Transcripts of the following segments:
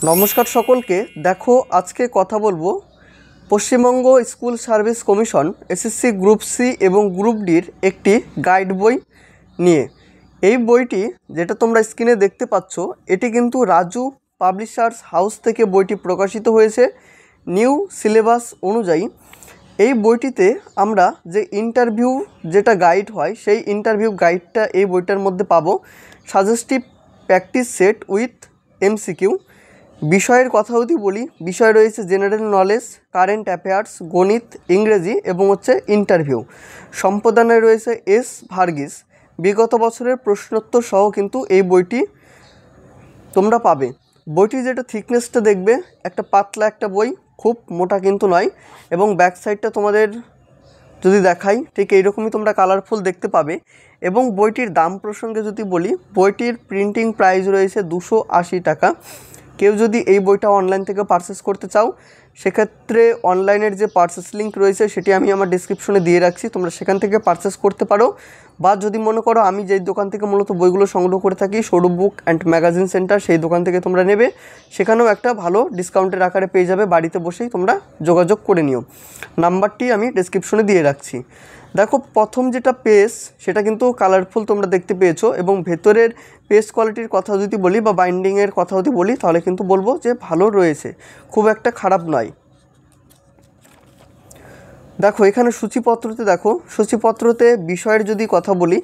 নমস্কার সকলকে। দেখো, আজকে কথা বলবো Paschimbanga school service commission SSC group C এবং গ্রুপ ডির একটি গাইড বই নিয়ে। এই বইটি যেটা তোমরা স্ক্রিনে দেখতে পাচ্ছ, এটি কিন্তু রাজু পাবলিশার্স হাউস থেকে বইটি প্রকাশিত হয়েছে নিউ সিলেবাস অনুযায়ী। এই বইটিতে আমরা যে ইন্টারভিউ যেটা গাইড হয় সেই ইন্টারভিউ গাইডটা এই বইটার মধ্যে পাবো। Suggestive practice set with MCQ. বিষয়ের কথা যদি বলি, বিষয় রয়েছে জেনারেল নলেজ, কারেন্ট অ্যাফেয়ার্স, গণিত, ইংরেজি এবং ইন্টারভিউ। সম্পাদনায় রয়েছে এস ভার্গিস। বিগত বছরের প্রশ্নোত্তর সহ কিন্তু এই বইটি তোমরা পাবে। বইটির যেটা থিকনেসটা দেখবে, একটা পাতলা একটা বই, খুব মোটা কিন্তু নয়। এবং ব্যাক সাইডটা তোমাদের যদি দেখাই, ঠিক এইরকমই তোমরা কালারফুল দেখতে পাবে। এবং বইটির দাম প্রসঙ্গে যদি বলি, বইটির প্রিন্টিং প্রাইস রয়েছে 280 টাকা। কেউ যদি এই বইটা অনলাইন থেকে পারচেস করতে চাও, সেক্ষেত্রে অনলাইনের যে পারচেস লিঙ্ক রয়েছে সেটি আমি আমার ডিসক্রিপশনে দিয়ে রাখছি, তোমরা সেখান থেকে পারচেস করতে পারো। বা যদি মনে করো আমি যেই দোকান থেকে মূলত বইগুলো সংগ্রহ করে থাকি, Sourav book and magazine centre, সেই দোকান থেকে তোমরা নেবে, সেখানেও একটা ভালো ডিসকাউন্টের আকারে পেয়ে যাবে। বাড়িতে বসেই তোমরা যোগাযোগ করে নিও, নাম্বারটি আমি ডিসক্রিপশনে দিয়ে রাখছি। দেখো, প্রথম যেটা পেজ সেটা কিন্তু কালারফুল তোমরা দেখতে পেয়েছো। এবং ভেতরের পেজ কোয়ালিটির কথা যদি বলি বা বাইন্ডিংয়ের কথা যদি বলি, তাহলে কিন্তু বলবো যে ভালো রয়েছে, খুব একটা খারাপ নয়। দেখো, এখানে সূচিপত্রতে দেখো, সূচিপত্রতে বিষয়ের যদি কথা বলি,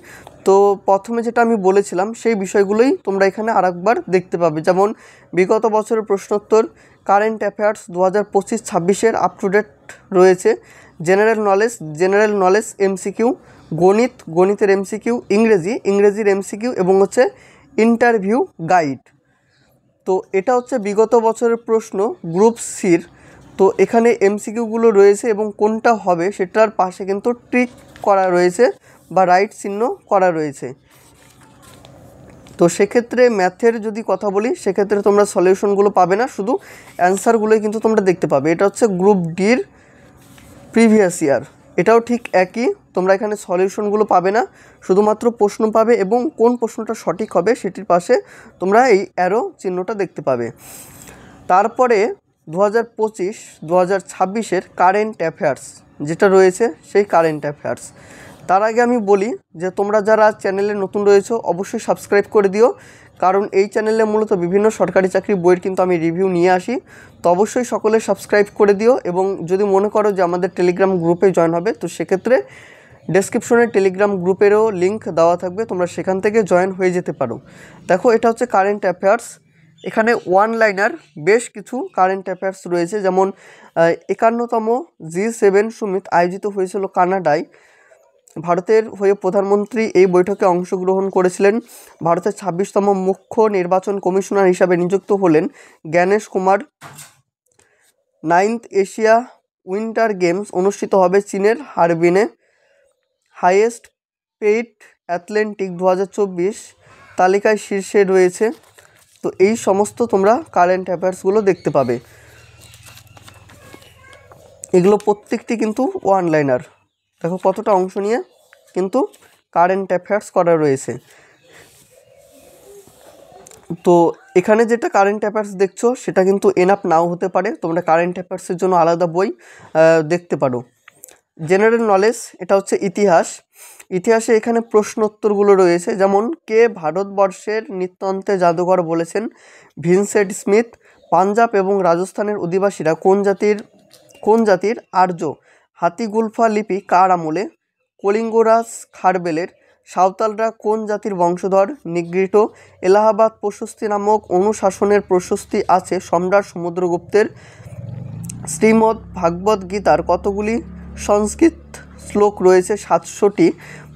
তো প্রথমে যেটা আমি বলেছিলাম সেই বিষয়গুলোই তোমরা এখানে আরেকবার দেখতে পাবে। যেমন বিগত বছরের প্রশ্নোত্তর, current affairs 2025-26 up to date রয়েছে। জেনারেল নলেজ এমসিকিউ, গণিতের এমসিকিউ, ইংরেজির এমসিকিউ এবং ইন্টারভিউ গাইড। তো এটা বিগত বছরের প্রশ্ন গ্রুপ সির। তো এখানে এমসিকিউগুলো রয়েছে এবং কোনটা হবে সেটার পাশে কিন্তু টিক করা রয়েছে বা রাইট চিহ্ন করা রয়েছে। তো সেক্ষেত্রে ম্যাথের যদি কথা বলি, সেক্ষেত্রে তোমরা সলিউশনগুলো পাবে না, শুধু অ্যান্সারগুলোই কিন্তু তোমরা দেখতে পাবে। এটা গ্রুপ ডির প্রিভিয়াস ইয়ার। এটাও ঠিক একই, তোমরা এখানে সলিউশনগুলো পাবে না, শুধুমাত্র প্রশ্ন পাবে এবং কোন প্রশ্নটা সঠিক হবে সেটির পাশে তোমরা এই অ্যারো চিহ্নটা দেখতে পাবে। তারপরে 2025-2026 কারেন্ট অ্যাফেয়ার্স যেটা রয়েছে, সেই কারেন্ট অ্যাফেয়ার্স। তার আগে আমি বলি যে তোমরা যারা চ্যানেলে নতুন রয়েছো অবশ্যই সাবস্ক্রাইব করে দিও, কারণ এই চ্যানেলে মূলত বিভিন্ন সরকারি চাকরি বইয়ের কিন্তু আমি রিভিউ নিয়ে আসি। তো অবশ্যই সকলে সাবস্ক্রাইব করে দিও। এবং যদি মনে করো যে আমাদের টেলিগ্রাম গ্রুপে জয়েন হবে, তো সেক্ষেত্রে ডেসক্রিপশনে টেলিগ্রাম গ্রুপেরও লিঙ্ক দেওয়া থাকবে, তোমরা সেখান থেকে জয়েন হয়ে যেতে পারো। দেখো, এটা কারেন্ট অ্যাফেয়ার্স। এখানে ওয়ান লাইনার বেশ কিছু কারেন্ট অ্যাফেয়ার্স রয়েছে। যেমন 51তম G7 সুমিত আয়োজিত হয়েছিল কানাডায়। ভারতের হয়ে প্রধানমন্ত্রী এই বৈঠকে অংশগ্রহণ করেছিলেন। ভারতের 26তম মুখ্য নির্বাচন কমিশনার হিসাবে নিযুক্ত হলেন Gyanesh Kumar. 9th Asia winter games অনুষ্ঠিত হবে চীনের হারবিনে। হাইয়েস্ট পেইড অ্যাথলেটিক 2024 তালিকায় শীর্ষে রয়েছে। তো এই সমস্ত তোমরা কারেন্ট অ্যাফেয়ার্সগুলো দেখতে পাবে। এগুলো প্রত্যেকটি কিন্তু ওয়ান লাইনার। দেখো কতটা অংশ নিয়ে কিন্তু কারেন্ট অ্যাফেয়ার্স করা রয়েছে। তো এখানে যেটা কারেন্ট অ্যাফেয়ার্স দেখছো সেটা কিন্তু এনাফ নাও হতে পারে, তোমরা কারেন্ট অ্যাফেয়ার্সের জন্য আলাদা বই দেখতে পারো। জেনারেল নলেজ, এটা ইতিহাসে এখানে প্রশ্নোত্তরগুলো রয়েছে। যেমন কে ভারতবর্ষের নিত্যন্তে জাদুঘর বলেছেন? Vincent Smith. পাঞ্জাব এবং রাজস্থানের অধিবাসীরা কোন জাতির আর্য? হাতিগুলফা লিপি কার আমলে? কলিঙ্গরাজ খারবেলের। সাঁওতালরা কোন জাতির বংশধর? নিগ্রিটো। এলাহাবাদ প্রশস্তি নামক অনুশাসনের প্রশস্তি আছে সম্রাট সমুদ্রগুপ্তের। শ্রীমদ্ ভাগবত গীতার কতগুলি সংস্কৃত শ্লোক রয়েছে? 700টি।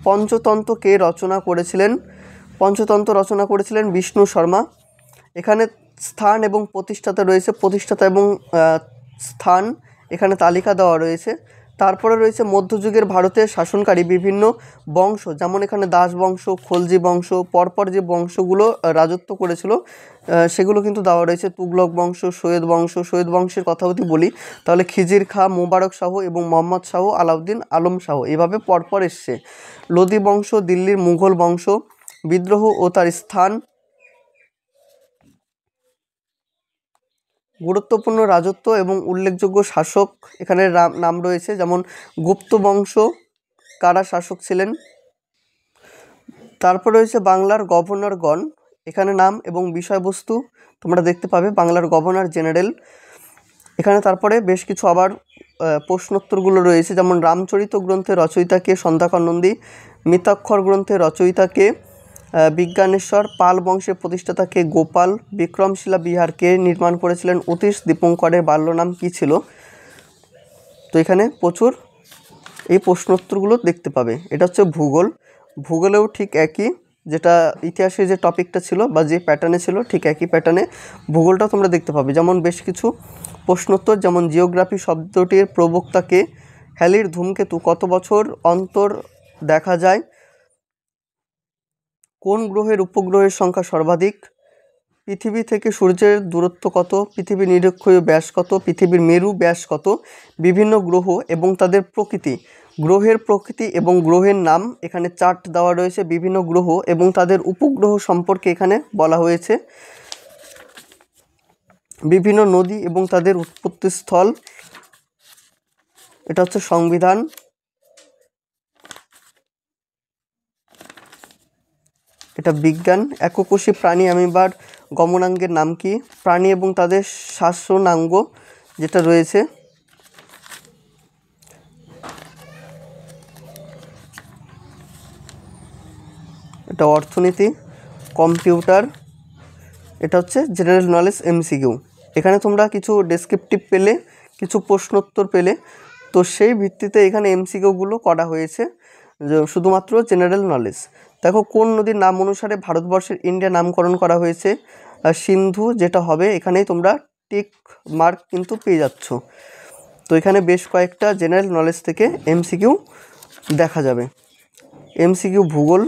পঞ্চতন্ত্র কে রচনা করেছিলেন? বিষ্ণু শর্মা। এখানে স্থান এবং প্রতিষ্ঠাতা রয়েছে, প্রতিষ্ঠাতা এবং স্থান এখানে তালিকা দেওয়া রয়েছে। তারপরে রয়েছে মধ্যযুগের ভারতের শাসনকারী বিভিন্ন বংশ, যেমন এখানে দাস বংশ, খলজি বংশ, পরপর যে বংশগুলো রাজত্ব করেছিল সেগুলো কিন্তু দেওয়া রয়েছে। তুগলক বংশ, সৈয়দ বংশের কথা যদি বলি, তাহলে খিজির খাঁ, মোবারক শাহ এবং মোহাম্মদ শাহ, আলাউদ্দিন আলম শাহ, এভাবে পরপর এসছে। লোদি বংশ, দিল্লির মুঘল বংশ, বিদ্রোহ ও তার স্থান, গুরুত্বপূর্ণ রাজত্ব এবং উল্লেখযোগ্য শাসক এখানে নাম রয়েছে, যেমন গুপ্ত বংশ কারা শাসক ছিলেন। তারপর রয়েছে বাংলার গভর্নরগণ, এখানে নাম এবং বিষয়বস্তু তোমরা দেখতে পাবে, বাংলার গভর্নর জেনারেল। এখানে তারপরে বেশ কিছু আবার প্রশ্নোত্তরগুলো রয়েছে, যেমন রামচরিত গ্রন্থের রচয়িতাকে, সন্ধ্যাকর নন্দী। মিতাক্ষর গ্রন্থের রচয়িতাকে, বিজ্ঞানেশ্বর। পাল বংশের প্রতিষ্ঠাতাকে, গোপাল। বিক্রমশিলা বিহারকে নির্মাণ করেছিলেন, অতীশ। দীপঙ্করের বাল্য নাম কী ছিল? তো এখানে প্রচুর এই প্রশ্নোত্তরগুলো দেখতে পাবে। এটা হচ্ছে ভূগোল। ভূগোলেও ঠিক একই, যেটা ইতিহাসে যে টপিকটা ছিল বা যে প্যাটার্নে ছিল ঠিক একই প্যাটার্নে ভূগোলটাও তোমরা দেখতে পাবে। যেমন বেশ কিছু প্রশ্নোত্তর, যেমন জিওগ্রাফি শব্দটির প্রবক্তাকে, হ্যালির ধূমকেতু কত বছর অন্তর দেখা যায়, কোন গ্রহের উপগ্রহের সংখ্যা সর্বাধিক, পৃথিবী থেকে সূর্যের দূরত্ব কত, পৃথিবীর নিরক্ষীয় ব্যাস কত, পৃথিবীর মেরু ব্যাস কত, বিভিন্ন গ্রহ এবং তাদের প্রকৃতি, গ্রহের প্রকৃতি এবং গ্রহের নাম। এখানে চার্ট দেওয়া রয়েছে বিভিন্ন গ্রহ এবং তাদের উপগ্রহ সম্পর্কে এখানে বলা হয়েছে। বিভিন্ন নদী এবং তাদের উৎপত্তিস্থল, এটা হচ্ছে সংবিধান। এটা বিজ্ঞান। এককোষী প্রাণী অ্যামিবার গমনাঙ্গের নাম কি, প্রাণী এবং তাদের শাসনাঙ্গ যেটা রয়েছে। এটা অর্থনীতি। কম্পিউটার। এটা হচ্ছে জেনারেল নলেজ এমসিকিউ। এখানে তোমরা কিছু ডেসক্রিপটিভ পেলে, কিছু প্রশ্নোত্তর পেলে, তো সেই ভিত্তিতে এখানে এমসিকিউগুলো করা হয়েছে, শুধুমাত্র জেনারেল নলেজ। দেখো, কোন নদীর নাম অনুসারে ভারতবর্ষের ইন্ডিয়া নামকরণ করা হয়েছে? সিন্ধু, যেটা হবে। এখানেই তোমরা টিক মার্ক কিন্তু পেয়ে যাচ্ছ। তো এখানে বেশ কয়েকটা জেনারেল নলেজ থেকে এমসিকিউ দেখা যাবে। এমসিকিউ ভূগোল।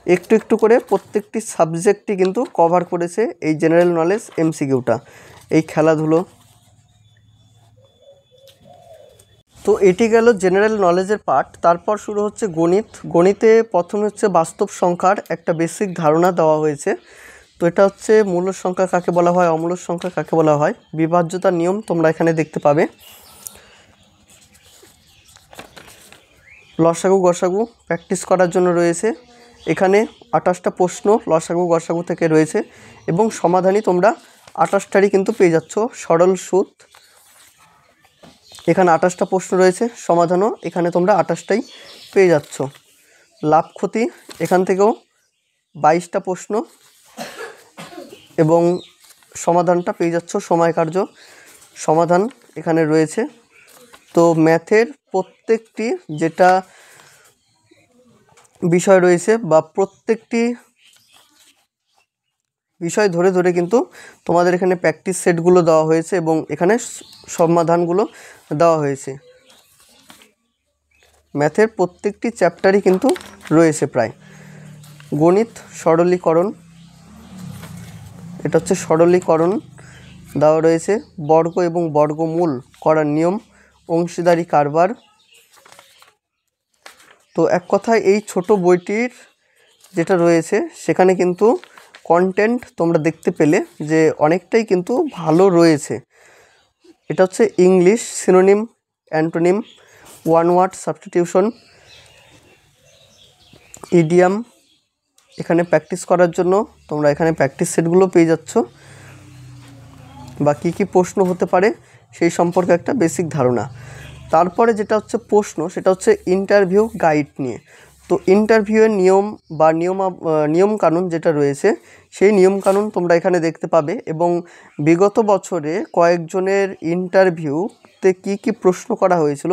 একটু একটু করে প্রত্যেকটি সাবজেক্টই কিন্তু কভার করেছে এই জেনারেল নলেজ এমসিকিউটা। এই খেলাধুলো। তো এটি গেল জেনারেল নলেজের পার্ট। তারপর শুরু হচ্ছে গণিত। গণিতে প্রথমে হচ্ছে বাস্তব সংখ্যার একটা বেসিক ধারণা দেওয়া হয়েছে। তো এটা হচ্ছে মূল সংখ্যা কাকে বলা হয়, অমূল সংখ্যা কাকে বলা হয়, বিভাজ্যতার নিয়ম তোমরা এখানে দেখতে পাবে। লসাগু গসাগু প্র্যাকটিস করার জন্য রয়েছে। এখানে 28টা প্রশ্ন লসাগু গসাগু থেকে রয়েছে এবং সমাধানই তোমরা 28টারই কিন্তু পেয়ে যাচ্ছ। সরল সুদ, এখানে 28টা প্রশ্ন রয়েছে, সমাধানও এখানে তোমরা 28টাই পেয়ে যাচ্ছ। লাভ ক্ষতি, এখান থেকেও 22টা প্রশ্ন এবং সমাধানটা পেয়ে যাচ্ছ। সময় কার্য সমাধান এখানে রয়েছে। তো ম্যাথের প্রত্যেকটি যেটা বিষয় রয়েছে বা প্রত্যেকটি বিষয় ধরে ধরে কিন্তু তোমাদের এখানে প্র্যাকটিস সেটগুলো দেওয়া হয়েছে এবং এখানে সমাধানগুলো দেওয়া হয়েছে। ম্যাথের প্রত্যেকটি চ্যাপ্টারই কিন্তু রয়েছে প্রায়। গণিত সরলীকরণ, এটা হচ্ছে সরলীকরণ দেওয়া রয়েছে। বর্গ এবং বর্গমূল করার নিয়ম, অংশীদারি কারবার। তো এক কথায় এই ছোট বইটির যেটা রয়েছে সেখানে কিন্তু কন্টেন্ট তোমরা দেখতে পেলে যে অনেকটাই কিন্তু ভালো রয়েছে। এটা হচ্ছে English, synonym, antonym, one word substitution, idiom. এখানে প্র্যাকটিস করার জন্য তোমরা এখানে প্র্যাকটিস সেটগুলো পেয়ে যাচ্ছ বা কী কী প্রশ্ন হতে পারে সেই সম্পর্কে একটা বেসিক ধারণা। তারপরে যেটা হচ্ছে প্রশ্ন, সেটা হচ্ছে ইন্টারভিউ গাইড নিয়ে। তো ইন্টারভিউয়ের নিয়ম বা নিয়মকানুন যেটা রয়েছে সেই নিয়মকানুন তোমরা এখানে দেখতে পাবে এবং বিগত বছরে কয়েকজনের ইন্টারভিউতে কী কী প্রশ্ন করা হয়েছিল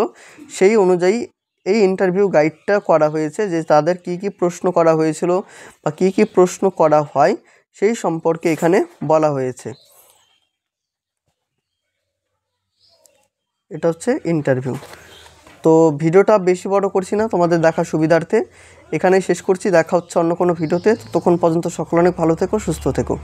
সেই অনুযায়ী এই ইন্টারভিউ গাইডটা করা হয়েছে, যে তাদের কী কী প্রশ্ন করা হয়েছিল বা কী কী প্রশ্ন করা হয় সেই সম্পর্কে এখানে বলা হয়েছে। এটা হচ্ছে ইন্টারভিউ। তো ভিডিওটা বেশি বড় করছি না, তোমাদের দেখার সুবিধার্থে এখানেই শেষ করছি। দেখা হচ্ছে অন্য কোনো ভিডিওতে। ততক্ষণ পর্যন্ত সকলে অনেক ভালো থেকো, সুস্থ থেকো।